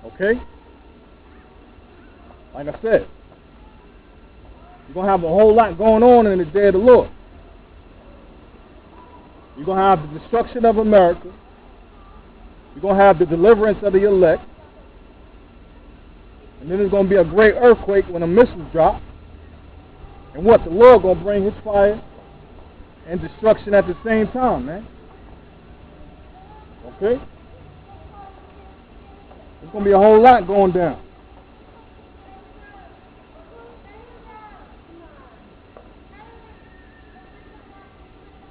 Okay? Like I said, you're going to have a whole lot going on in the day of the Lord. You're going to have the destruction of America. You're going to have the deliverance of the elect. And then there's going to be a great earthquake when the missiles drop. And what? The Lord going to bring his fire and destruction at the same time, man. Okay? There's going to be a whole lot going down.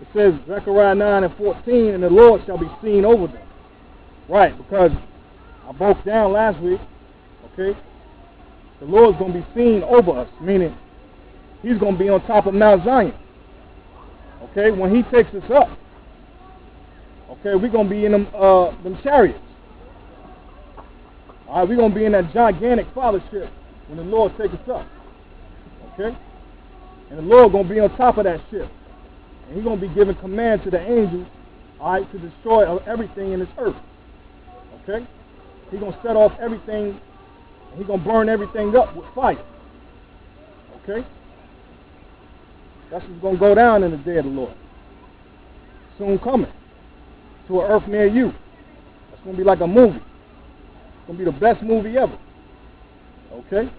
It says, Zechariah 9:14, and the Lord shall be seen over them. Right, because I broke down last week, okay? The Lord's going to be seen over us, meaning he's going to be on top of Mount Zion. Okay, when he takes us up, okay, we're going to be in them chariots. All right, we're going to be in that gigantic fellowship when the Lord takes us up. Okay? And the Lord going to be on top of that ship. And he's going to be giving command to the angels, all right, to destroy everything in this earth. Okay? He's going to set off everything, and he's going to burn everything up with fire. Okay? That's what's going to go down in the day of the Lord. Soon coming to an earth near you. That's going to be like a movie. It's going to be the best movie ever. Okay?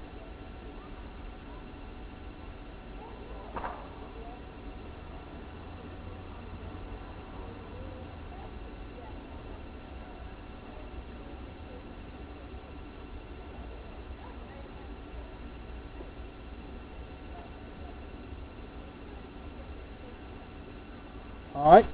All right.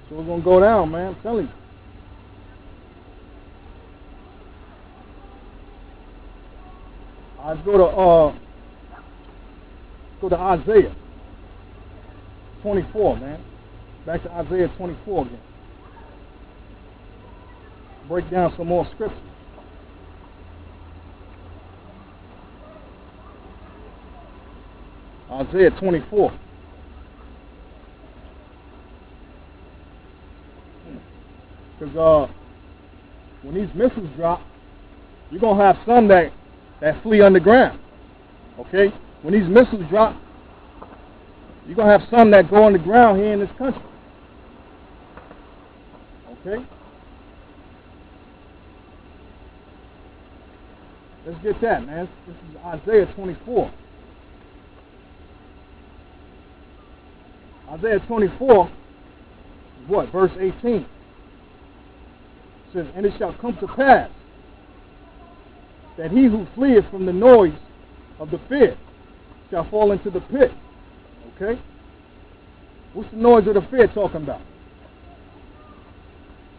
So we're going to go down, man. I'm telling you. Let's go to Isaiah 24, man. Back to Isaiah 24 again. Break down some more scripture. Isaiah 24. Because when these missiles drop, you're going to have some that flee underground. Okay? When these missiles drop, you're going to have some that go underground here in this country. Okay? Let's get that, man. This is Isaiah 24. Isaiah 24 is what? Verse 18. It says, and it shall come to pass that he who fleeth from the noise of the fear shall fall into the pit. Okay? What's the noise of the fear talking about?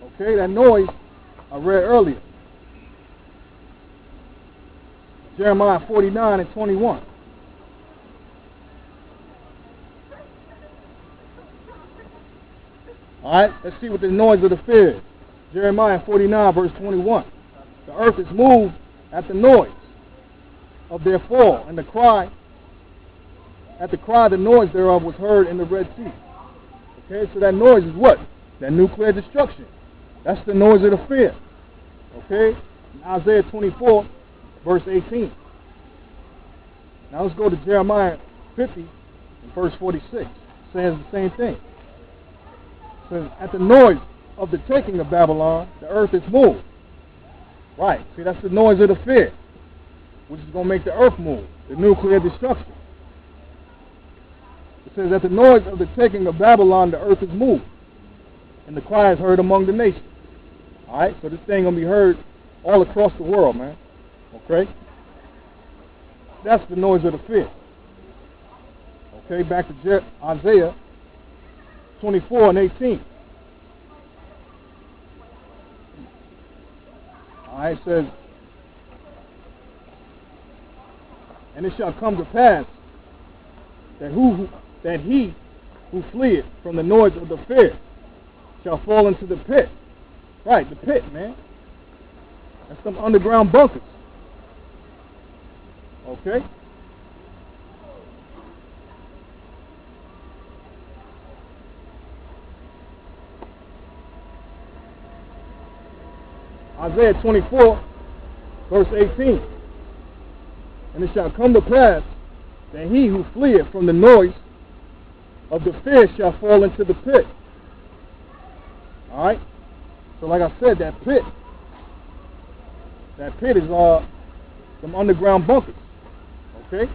Okay, that noise I read earlier. Jeremiah 49:21. Alright, let's see what the noise of the fear is. Jeremiah 49 verse 21. The earth is moved at the noise of their fall, and the cry the noise thereof was heard in the Red Sea. Okay, so that noise is what? That nuclear destruction. That's the noise of the fear. Okay? In Isaiah 24 verse 18. Now let's go to Jeremiah 50 and verse 46. It says the same thing. It says, at the noise of the taking of Babylon, the earth is moved. Right. See, that's the noise of the fear, which is going to make the earth move. The nuclear destruction. It says, at the noise of the taking of Babylon, the earth is moved. And the cry is heard among the nations. Alright, so this thing going to be heard all across the world, man. Okay? That's the noise of the fear. Okay, back to Isaiah 24 and 18. Alright, it says, and it shall come to pass that he who fleeth from the noise of the fear shall fall into the pit. Right, the pit, man. That's some underground bunkers. Okay? Isaiah 24, verse 18. And it shall come to pass that he who fleeth from the noise of the fish shall fall into the pit. Alright? So like I said, that pit is some underground bunkers. Okay?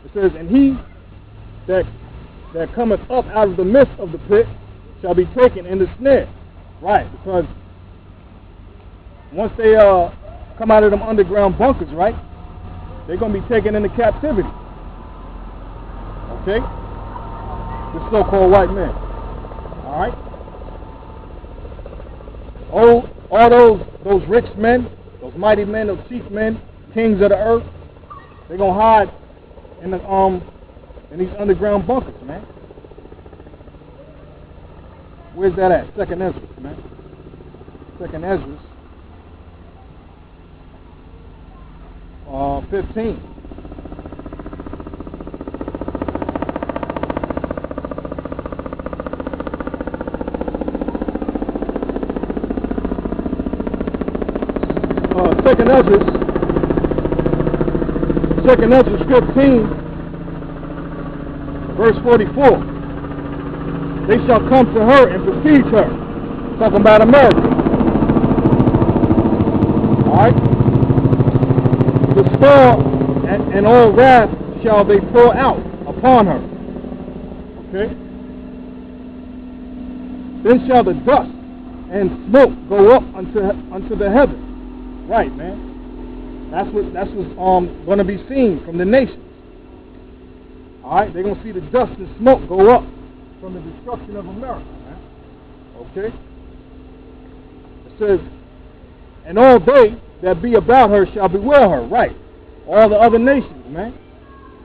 It says, and he that cometh up out of the midst of the pit shall be taken in the snare. Right, because once they come out of them underground bunkers, right, they're going to be taken into captivity. Okay? The so-called white man. Alright? All those rich men, those mighty men, those chief men, kings of the earth, they're going to hide in these underground bunkers, man. Where's that at? Second Ezra, man. Second Ezra, 15. Second Ezra 15, verse 44. They shall come to her and besiege her. Talking about America. Alright? The spell and all wrath shall they pour out upon her. Okay? Then shall the dust and smoke go up unto the heaven. Right, man. That's what's going to be seen from the nations. Alright? They're going to see the dust and smoke go up from the destruction of America, man. Okay? It says, and all they that be about her shall bewail her. Right. All the other nations, man.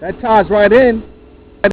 That ties right in